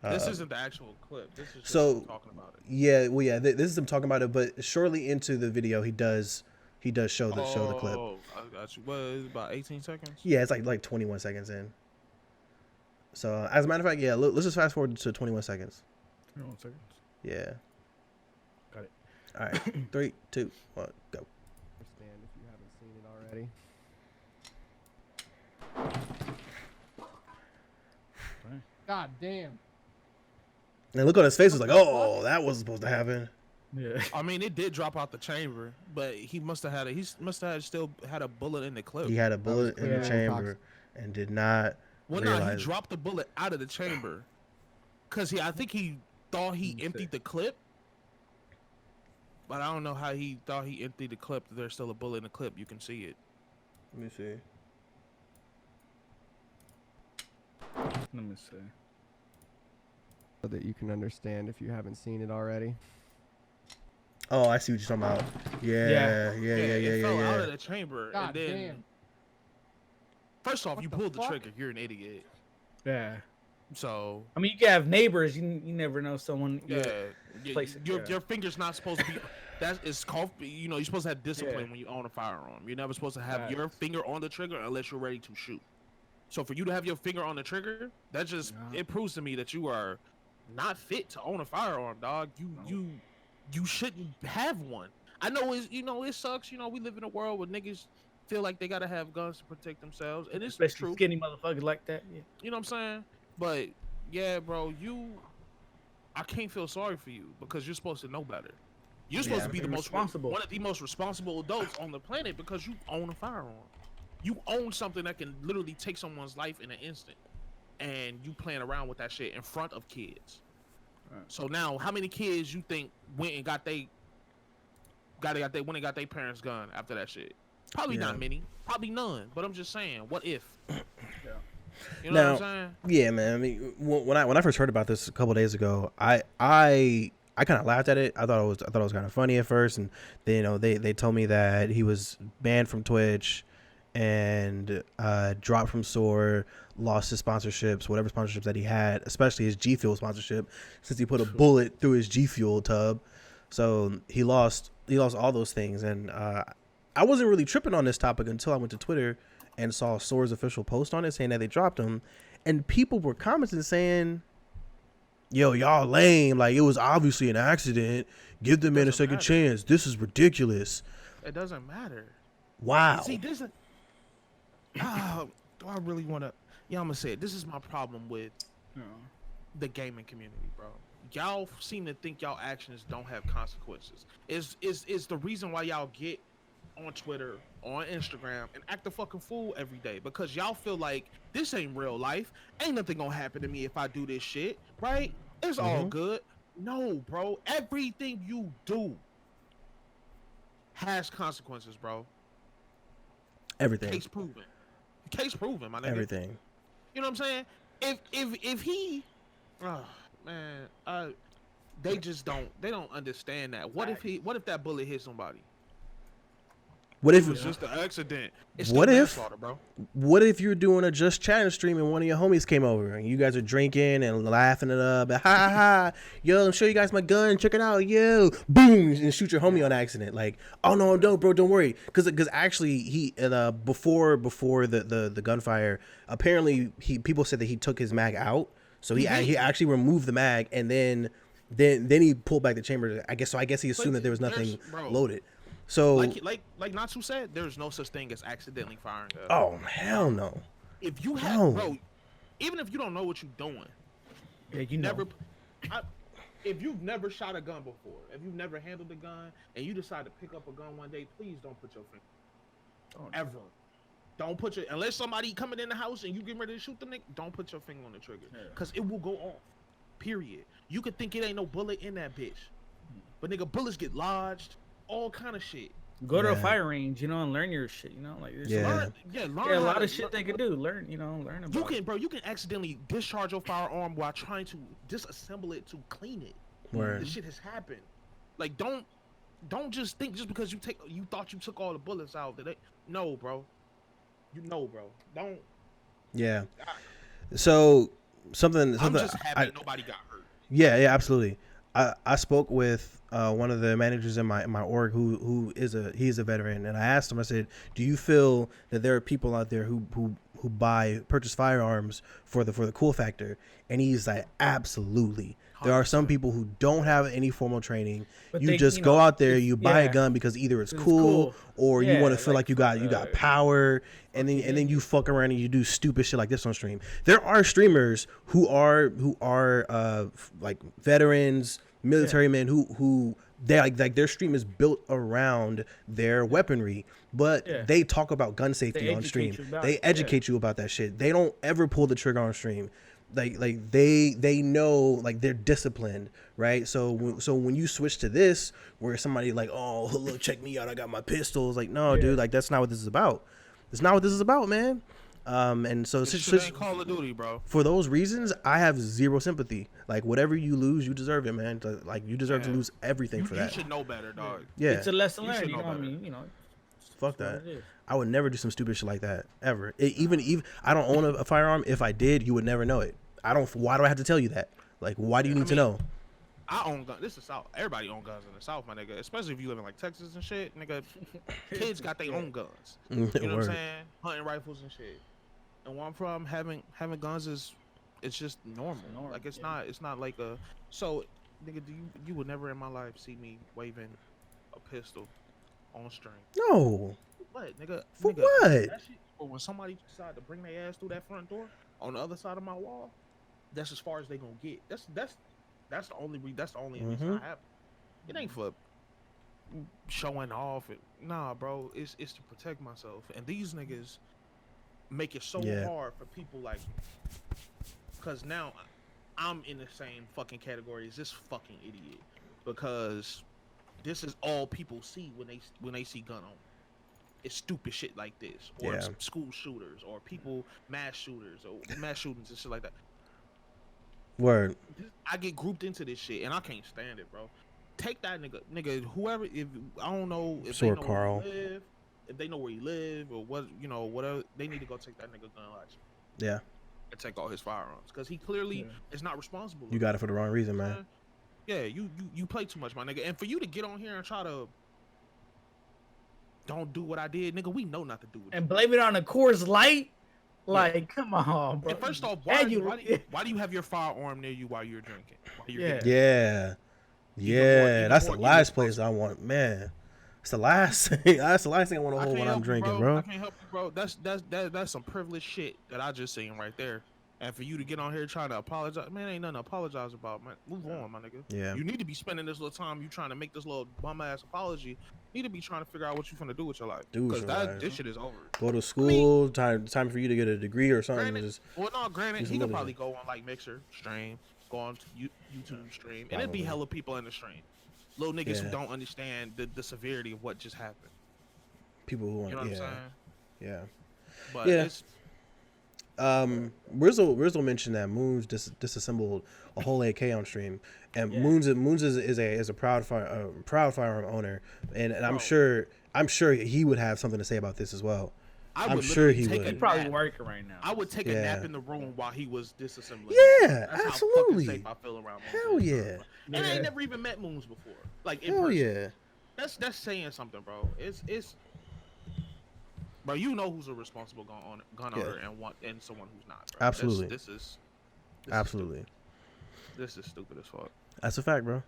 This isn't the actual clip. This is just so talking about it. Yeah, well, yeah, this is him talking about it. But shortly into the video, he does show the clip. Oh, I got you. What is it, about 18 seconds? Yeah, it's like 21 seconds in. So as a matter of fact, yeah, let's just fast forward to 21 seconds. 21 seconds. Yeah. Got it. All right, 3, 2, 1, go. Understand if you haven't seen it already. God damn. And look on his face was like, oh, that wasn't supposed to happen. Yeah. I mean, it did drop out the chamber, but he must have still had a bullet in the clip. He had a bullet in the Yeah. chamber and did not realize. He dropped the bullet out of the chamber because I think he thought he emptied the clip, but I don't know how he thought he emptied the clip. There's still a bullet in the clip. You can see it. Let me see. Let me see. So that you can understand if you haven't seen it already. Oh, I see what you're talking about. Yeah. It fell out of the chamber, God and then damn. first off, What you the pulled the fuck? trigger. You're an idiot. Yeah. So I mean, you can have neighbors. You never know someone. yeah, place it, yeah. your finger's not supposed to be. That is called. You know, you're supposed to have discipline Yeah. when you own a firearm. You're never supposed to have Facts. your finger on the trigger unless you're ready to shoot. So for you to have your finger on the trigger, that just Yeah. it proves to me that you are not fit to own a firearm, dog. You shouldn't have one. I know it sucks. You know, we live in a world where niggas feel like they gotta have guns to protect themselves, and it's Especially true. skinny motherfuckers like that. Yeah. You know what I'm saying? But yeah, bro, I can't feel sorry for you because you're supposed to know better. You're supposed to be the most responsible. one of the most responsible adults on the planet because you own a firearm. You own something that can literally take someone's life in an instant, and you playing around with that shit in front of kids. Right. So now, how many kids you think went and got their parents' gun after that shit? Probably Yeah. not many. Probably none. But I'm just saying, what if? Yeah. You know Now, what I'm saying? Yeah, man. I mean, when I first heard about this a couple days ago, I kind of laughed at it. I thought it was kind of funny at first, and then they told me that he was banned from Twitch and dropped from SOAR, lost his sponsorships, whatever sponsorships that he had, especially his G Fuel sponsorship, since he put a bullet through his G Fuel tub. So he lost all those things, and I wasn't really tripping on this topic until I went to Twitter and saw SOAR's official post on it saying that they dropped him, and people were commenting saying, yo, y'all lame, like it was obviously an accident, give the man a second chance, this is ridiculous. It doesn't matter. Wow. See, this is. Do I really want to? Yeah, I'm gonna say it. This is my problem with the gaming community, bro. Y'all seem to think y'all actions don't have consequences. Is the reason why y'all get on Twitter, on Instagram, and act a fucking fool every day because y'all feel like this ain't real life. Ain't nothing gonna happen to me if I do this shit, right? It's all good. No, bro. Everything you do has consequences, bro. Everything. Case proven. Case proven, my nigga. Everything. You know what I'm saying? If he, oh man, they just don't understand that. What if that bullet hit somebody? What if It was just an accident? It's What still if- manslaughter, bro? What if you're doing a Just Chatting stream and one of your homies came over and you guys are drinking and laughing it up, and, ha ha ha, yo, I'm show you guys my gun, check it out, yo, boom, and shoot your homie on accident, like, oh no, don't, bro, don't worry, because actually he before the gunfire, apparently people said that he took his mag out, so he actually removed the mag and then he pulled back the chamber. I guess he assumed that there was nothing loaded. So like Natsu said, there's no such thing as accidentally firing. Oh hell no. If you have, bro, even if you don't know what you're doing, Yeah, you know. if you've never shot a gun before, if you've never handled a gun, and you decide to pick up a gun one day, please don't put your finger. Ever. Don't put unless somebody coming in the house and you getting ready to shoot them, don't put your finger on the trigger, cause it will go off. Period. You could think it ain't no bullet in that bitch, but nigga, bullets get lodged. All kind of shit. Go to a Yeah. fire range, and learn your shit. Like there's Yeah. Learn a how lot to- of shit they could do. Learn about. You can accidentally discharge your firearm while trying to disassemble it to clean it. Word. This shit has happened. Like, don't just think just because you thought you took all the bullets out that no, bro. Bro. Don't. Yeah. So something. I'm just happy nobody got hurt. Yeah, absolutely. I spoke with one of the managers in my org he's a veteran, and I asked him. I said, "Do you feel that there are people out there who purchase firearms for the cool factor?" And he's like, "Absolutely. There are some people who don't have any formal training. But You they, just you go know, out there, it's- you buy a yeah. gun because either it's It's cool cool. or you Yeah, want to feel like you got like, power, and then you fuck around and you do stupid shit like this on stream. There are streamers who are like veterans, military men who they like their stream is built around their weaponry, but Yeah. they talk about gun safety They on stream. educate you about They it, educate you about that shit. They don't ever pull the trigger on stream. Like they know, like, they're disciplined, right? So when you switch to this where somebody like, oh look, check me out, I got my pistols, like, no dude, like, that's not what this is about. It's not what this is about, man. And so This shit ain't Call of Duty, bro. for those reasons, I have zero sympathy. Like, whatever you lose, you deserve it, man. Like, you deserve to lose everything for You that. should know better, dog. Yeah, It's a lesson You learned. should You know know what I better. mean? fuck that's that. what it is. I would never do some stupid shit like that ever. Even I don't own a firearm. If I did, you would never know it. Why do I have to tell you that? Like, why do you need to know? I own guns. This is South. Everybody own guns in the South, my nigga. Especially if you live in like Texas and shit, nigga. Kids got their own guns. You know what I'm Word. saying? Hunting rifles and shit. And where I'm from, having guns it's just normal. Like it's not like a. So, nigga, you would never in my life see me waving a pistol on string. No. What, nigga? For nigga, what? That shit, or when somebody decide to bring their ass through that front door on the other side of my wall, that's as far as they gonna get. That's the only reason I have. It ain't for showing off. Nah, bro. It's to protect myself. And these niggas make it so hard for people like, cause now I'm in the same fucking category as this fucking idiot, because this is all people see when they see gun on. It's stupid shit like this, or school shooters, or people mass shooters, or mass shootings and shit like that. Word. I get grouped into this shit, and I can't stand it, bro. Take that nigga, whoever. If I don't know if Sure, they know Carl. where he live, if they know where he live, or what, whatever, they need to go take that nigga gun license. Yeah. And take all his firearms, because he clearly is not responsible. You got it for the wrong reason, man. Yeah, you play too much, my nigga. And for you to get on here and try to don't do what I did, nigga, we know not to do it. And blame it on a Coors Light? Like, come on, bro. And first off, why do you have your firearm near you while you're drinking? Yeah. That's the last place I want, man. It's the last thing. That's the last thing I want to hold when I'm drinking, bro. I can't help you, bro. That's some privileged shit that I just seen right there. And for you to get on here trying to apologize, man, ain't nothing to apologize about, man. Move on, my nigga. Yeah. You need to be spending this little time you trying to make this little bum ass apology. You need to be trying to figure out what you finna do with your life. Because this shit is over. Go to school. Time for you to get a degree or something. Granted, he could probably go on like Mixer stream, go on to YouTube stream, and it'd be hella people in the stream. Little niggas who don't understand the severity of what just happened. People who want, you know what I'm saying? Yeah. But it's Rizzle mentioned that Moons disassembled a whole AK on stream, and Moons is a proud firearm owner, and I'm sure he would have something to say about this as well. I'm sure he would. He's probably working right now. I would take a nap in the room while he was disassembling. Yeah, that's absolutely. How fucking safe I feel around Moons. Hell yeah. And I ain't never even met Moons before. Like in Hell person. yeah. That's saying something, bro. It's bro, you know who's a responsible gun owner and someone who's not. Bro. Absolutely. This is absolutely. This is stupid as fuck. That's a fact, bro.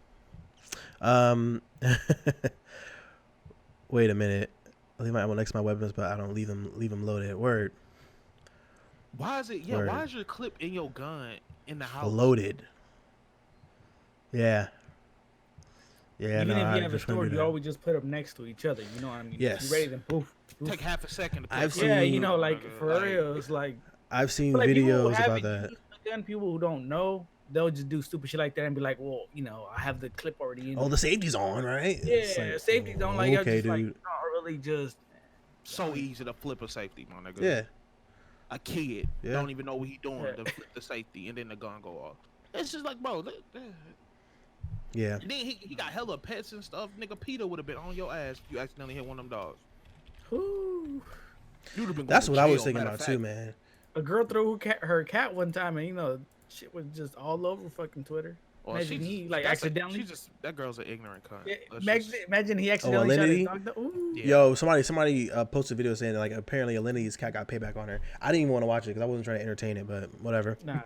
Wait a minute. I leave my weapons, but I don't leave them loaded. Word. Why is it? Yeah. Word. Why is your clip in your gun in the house loaded? Yeah. Yeah. Even if you have a story, you always just put them next to each other. You know what I mean? Yes. You ready to poof. Take half a second. To like for real, it's like I've seen videos about that. Gun people who don't know, they'll just do stupid shit like that and be like, well, I have the clip already in. Oh, the safety's on, right? Yeah, safety's on. Like, okay, dude. really just So easy to flip a safety, my nigga. Yeah. A kid Yeah. don't even know what he doing Yeah. to flip the safety, and then the gun go off. It's just like, bro. Yeah. And then he got hella pets and stuff. Nigga, Peter would have been on your ass if you accidentally hit one of them dogs. whew. You'd have been. That's going what to I was jail, thinking matter about of too, fact. man. A girl threw her cat one time, and shit was just all over fucking Twitter. Well, Imagine he like that's accidentally. that girl's an ignorant cunt. Yeah, Let's just- imagine he accidentally shot Alinity? his dog. Ooh. Yeah. Yo, somebody posted a video saying that, like, apparently Alinity's cat got payback on her. I didn't even want to watch it because I wasn't trying to entertain it, but whatever. Nah.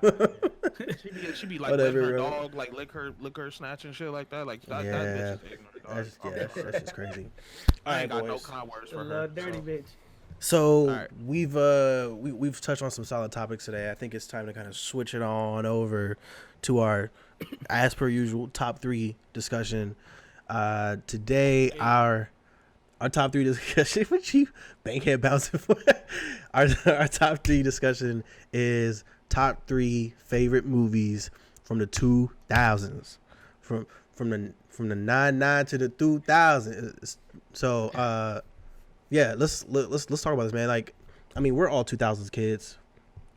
She be like Whatever, letting her bro. dog like lick her snatch and shit like that. Like that Yeah. bitch is ignorant, dog. That's just crazy. I ain't got no boys. kind words A for little her. dirty so. bitch. So Alright. we've touched on some solid topics today. I think it's time to kind of switch it on over to our, as per usual, top 3 discussion. Today our top 3 discussion. What you bankhead bouncing for? Our top 3 discussion is top 3 favorite movies from the 2000s, from the 99 to the 2000s. So yeah, let's talk about this, man. Like, I mean, we're all 2000s kids.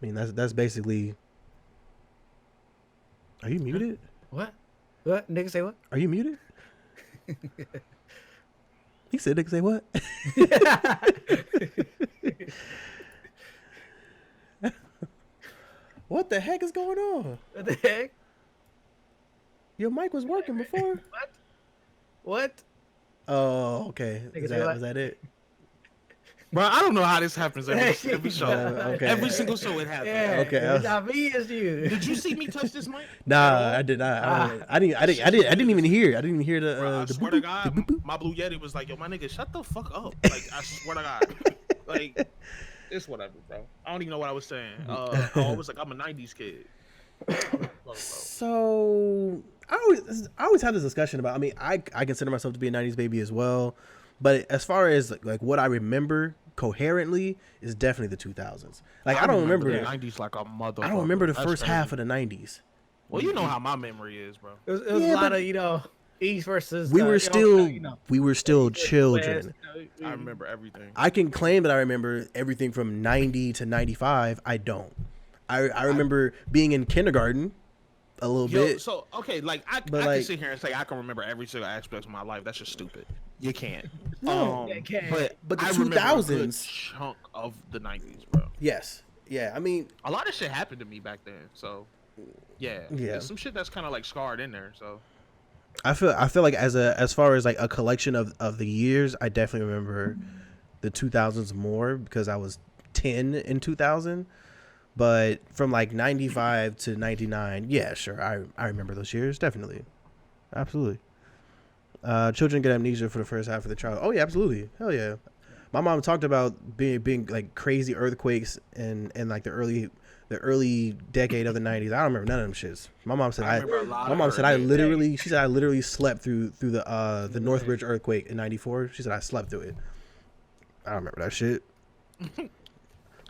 I mean, that's basically. Are you muted? What? What? Nigga say what? Are you muted? He said, "Nigga, say what?" What the heck is going on? What the heck? Your mic was working before. What? What? Oh, okay. Nigga, Is say what? was that it? Bro, I don't know how this happens every show. Okay. Every single show it happens. Yeah. Okay, It's obvious you. Did you see me touch this mic? Nah, I did not. I didn't even hear. I didn't even hear the. Bro, I the swear boop, to God, the boop, boop. my Blue Yeti was like, yo, my nigga, shut the fuck up. Like, I swear to God. Like, it's whatever, bro. I don't even know what I was saying. I was like, I'm a 90s kid. So I always have this discussion about. I mean, I consider myself to be a '90s baby as well, but as far as like what I remember coherently is definitely the 2000s. Like I don't remember the 90s like a mother. I don't remember the first half of the 90s. Well, you know how my memory is, bro. It was Yeah, a lot but of East versus. We were still West, children. I remember everything. I can claim that I remember everything from 90 to 95. I don't. I remember being in kindergarten a little bit. So okay, like I But, can like- sit here and say I can remember every single aspect of my life. That's just stupid. You can't. No. Yeah, can't. But the I remember a good 2000s. chunk of the 90s, bro. Yes. Yeah. I mean, A lot of shit happened to me back then, so yeah. Yeah. There's some shit that's kind of like scarred in there. So I feel like as far as like a collection of the years, I definitely remember the 2000s more because I was 10 in 2000. But from like 95 to 99, yeah, sure, I remember those years definitely, absolutely. Children get amnesia for the first half of the trial. Oh yeah, absolutely, hell yeah. My mom talked about being like crazy earthquakes in like the early decade of the 90s. I don't remember none of them shits. My mom said I remember a lot my of mom said earthquakes. she said I literally slept through the Northridge earthquake in '94. She said I slept through it. I don't remember that shit.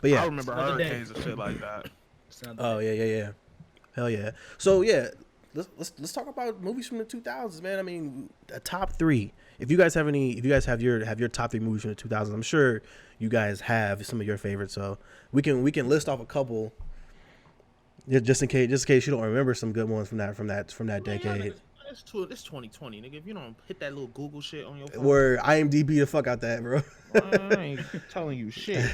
But yeah. I remember Another day. hurricanes and shit like that. Oh yeah. Hell yeah. So yeah, let's talk about movies from the 2000s, man. I mean, a top 3. If you guys have your top 3 movies from the 2000s, I'm sure you guys have some of your favorites. So we can list off a couple. Just in case you don't remember some good ones from that decade. It's 2020, nigga. If you don't hit that little Google shit on your phone, Where IMDb the fuck out that, bro. I ain't telling you shit.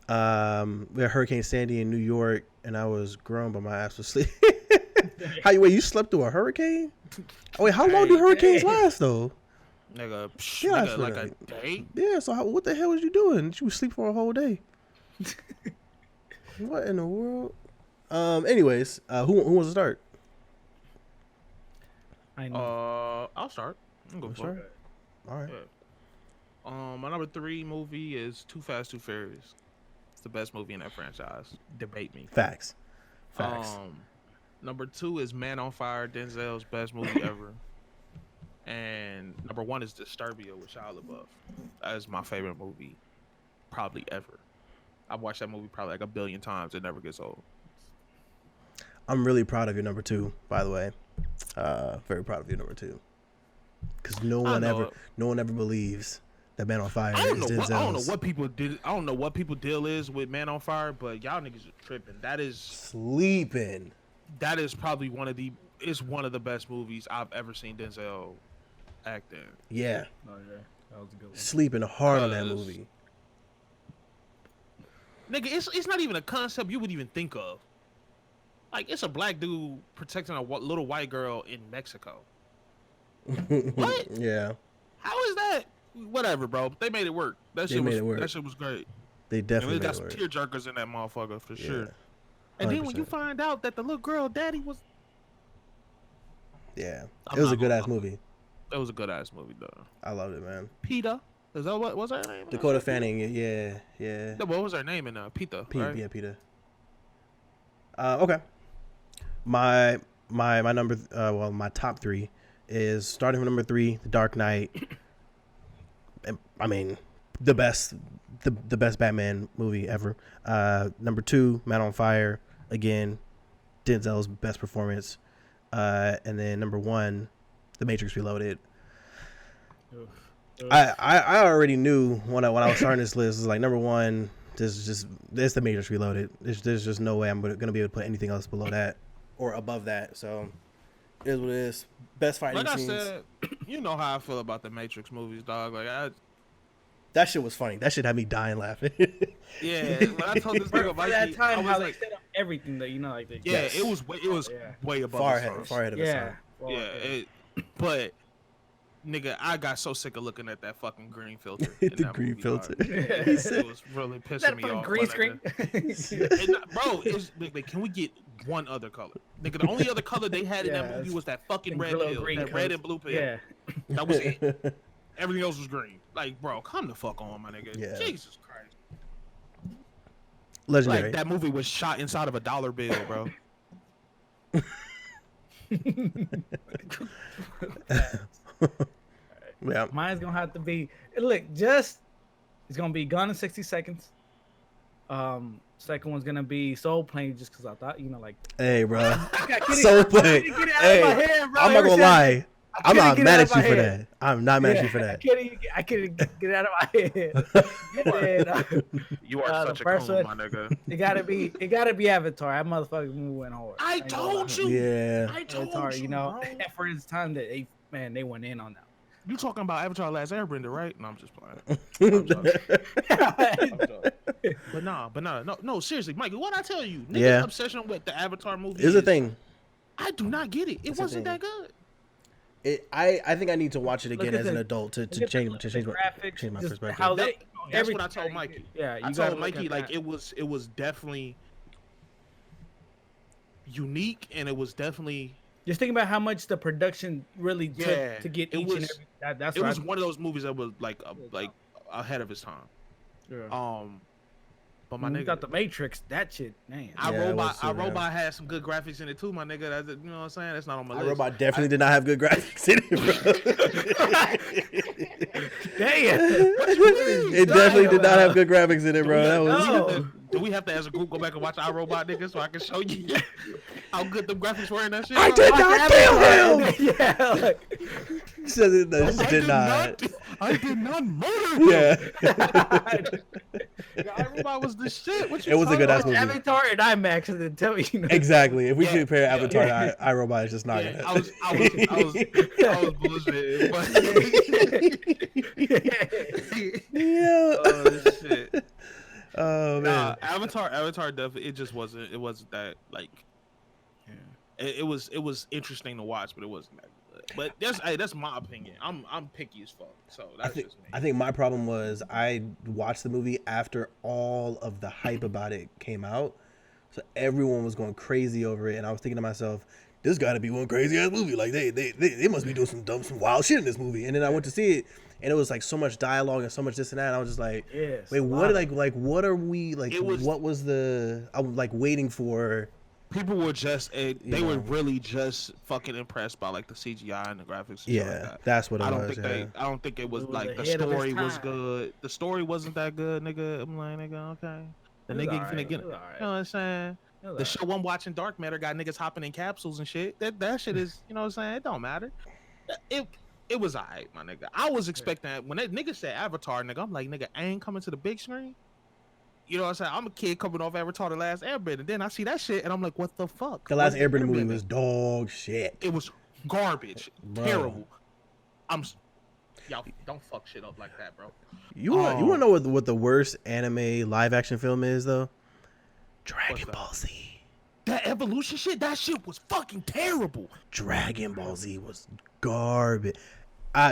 We had Hurricane Sandy in New York, and I was grown, but my ass was asleep. You slept through a hurricane? Oh wait, how long do hurricanes last though? Nigga, Yeah, nigga, for like that. a day. Yeah, so what the hell was you doing? You was asleep for a whole day. What in the world? Anyways, who wants to start? I know. I'll start. I'm going for it. All right. My number 3 movie is Too Fast, Too Furious. It's the best movie in that franchise. Debate me. Facts. Number 2 is Man on Fire, Denzel's best movie ever. And number 1 is Disturbia with Shia LaBeouf. That is my favorite movie, probably ever. I've watched that movie probably like 1 billion times. It never gets old. I'm really proud of your number 2, by the way. Very proud of your number 2. Because no one ever believes That Man on Fire I is don't know. Denzel's. I don't know what people did. I don't know what people deal is with Man on Fire, but y'all niggas are tripping. That is Sleeping. That is probably one of the best movies I've ever seen Denzel act in. Yeah. Oh yeah, that was a good one. Sleeping hard on that movie. Nigga, it's not even a concept you would even think of. Like, it's a black dude protecting a little white girl in Mexico. What? Yeah. How is that? Whatever, bro. They made it work. That shit was great. They definitely and made got it some work. tear jerkers in that motherfucker for sure. 100%. And then when you find out that the little girl daddy was, it was a good ass movie. It was a good ass movie, though. I loved it, man. Peta, is that what was her name? Dakota Fanning, yeah. No, what was her name in Peta? Right? Yeah, Peta. Okay. My number, my top 3 is starting from number 3, The Dark Knight. I mean, the best Batman movie ever. Number 2, Man on Fire. Again, Denzel's best performance. And then number 1, The Matrix Reloaded. I already knew when I was starting this list. It was like number 1. This The Matrix Reloaded. There's just no way I'm gonna be able to put anything else below that or above that. So it is what it is. Best fighting scenes. Like I said, you know how I feel about the Matrix movies, dog. Like that shit was funny. That shit had me dying laughing. Yeah, when I told this nigga Mikey, that time, I was how like, they set up everything that like they. Yeah, it was way above far its time. ahead of its time. But nigga, I got so sick of looking at that fucking green filter. The green filter. It was really pissing me off. Green screen. Bro, can we get one other color? Nigga, the only other color they had in that movie was that fucking red pill, that red and blue pill. Yeah, that was it. Everything else was green. Like, bro, come the fuck on, my nigga. Yeah. Jesus Christ. Legendary. Like, that movie was shot inside of a $1 bill, bro. Yeah. Mine's gonna have to be it's gonna be Gone in 60 Seconds. Second one's gonna be Soul Plane, just because I thought, like. Hey, bro. Soul Plane. Hey, I'm not gonna lie. I'm not mad at you for that. I'm not mad at you for that. I couldn't get out of my head. You are such a coon, my nigga. It gotta be Avatar. That motherfucking movie went hard. I told you. Yeah. I told Avatar, you. and for its time that they went in on that. You talking about Avatar: Last Airbender, right? No, I'm just playing. But no, seriously, Mike, what I tell you? Niggas' obsession with the Avatar movie is a thing. I do not get it. It wasn't that good. I think I need to watch it again as an adult to change my perspective. That's what I told Mikey. Yeah, I told Mikey like it was definitely unique, and it was definitely. Just think about how much the production really took to get each and every. That's it was one of those movies that was like ahead of its time. Yeah. But my when nigga, you got the Matrix, that shit, man. iRobot had some good graphics in it too, my nigga. That's, you know what I'm saying? That's not on my list. iRobot definitely did not have good graphics in it, bro. Damn. It definitely did not have good graphics in it, bro. Do we have to, as a group, go back and watch iRobot, nigga, so I can show you how good the graphics were in that shit? I did not kill him. Yeah, like, I did not murder him. Yeah. iRobot was the shit. It was a good ass movie. Avatar and IMAX, and then tell me. Exactly. If we compare Avatar to iRobot, it's just not good. I was bullshitting. Oh shit. Oh man. Avatar definitely. It just wasn't. It wasn't that like. Yeah. It was interesting to watch, but it wasn't that good. But that's my opinion. I'm picky as fuck. So that's just me. I think my problem was I watched the movie after all of the hype about it came out, so everyone was going crazy over it, and I was thinking to myself, this got to be one crazy ass movie. Like they must be doing some wild shit in this movie. And then I went to see it, and it was like so much dialogue and so much this and that. And I was just like, wait, what? What are we like? What was the? I'm like waiting for. People were just they were really just fucking impressed by like the CGI and the graphics. And shit like that. That's what it was. I don't think it was like the story was good. The story wasn't that good, nigga. I'm like, nigga, okay. The nigga finna get it. You know what I'm saying? The show I'm watching, Dark Matter, got niggas hopping in capsules and shit. That shit is, you know what I'm saying? It don't matter. It was alright, my nigga. I was expecting when that nigga said Avatar, nigga. I'm like, nigga, I ain't coming to the big screen. You know what I'm saying? I'm a kid coming off Avatar: The Last Airbender, and then I see that shit, and I'm like, what the fuck? The Last Airbender movie was dog shit. It was garbage, Bro. terrible. Y'all don't fuck shit up like that, bro. You want to know what the worst anime live action film is though? Dragon Ball Z. That evolution shit, that shit was fucking terrible. Dragon Ball Z was garbage.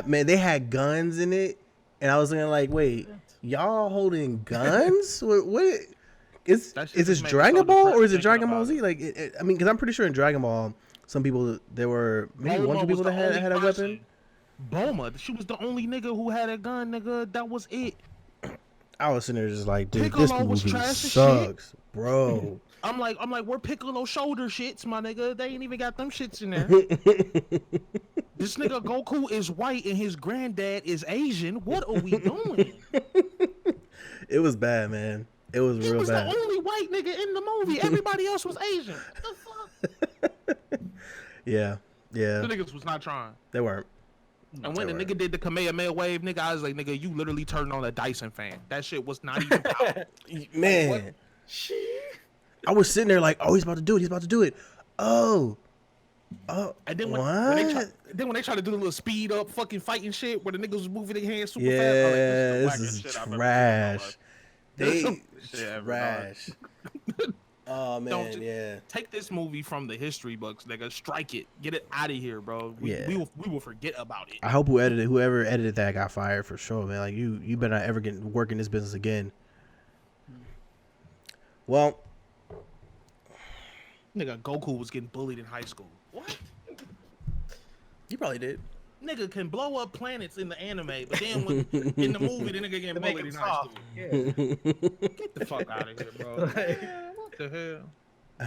Man, they had guns in it, and I was thinking like, wait, y'all holding guns? what is this Dragon Ball or is it Dragon Ball Z? Like, I mean, because I'm pretty sure in Dragon Ball, some people there were maybe one or two people that had a weapon. Bulma, she was the only nigga who had a gun, nigga. That was it. I was sitting there just like, dude, Piccolo this movie sucks, bro. I'm like, we're Piccolo shoulder shits, my nigga. They ain't even got them shits in there. This nigga Goku is white and his granddad is Asian. What are we doing? It was bad, man. It was real bad. He was the only white nigga in the movie. Everybody else was Asian. What the fuck? Yeah. The niggas was not trying. They weren't. And when the nigga did the Kamehameha wave, nigga, I was like, nigga, you literally turned on a Dyson fan. That shit was not even power. Man. I was sitting there like, oh, he's about to do it. He's about to do it. Oh. And then when they try to do the little speed up fucking fighting shit where the niggas was moving their hands super fast. Yeah, this is trash. They trash. Oh man, Take this movie from the history books, nigga. Strike it. Get it out of here, bro. We will forget about it. I hope whoever edited that got fired for sure, man. Like you better not ever get work in this business again. Well, nigga, Goku was getting bullied in high school. What? You probably did. Nigga can blow up planets in the anime, but then in the movie, the nigga getting bullied in high school. Yeah. Get the fuck out of here, bro. What the hell?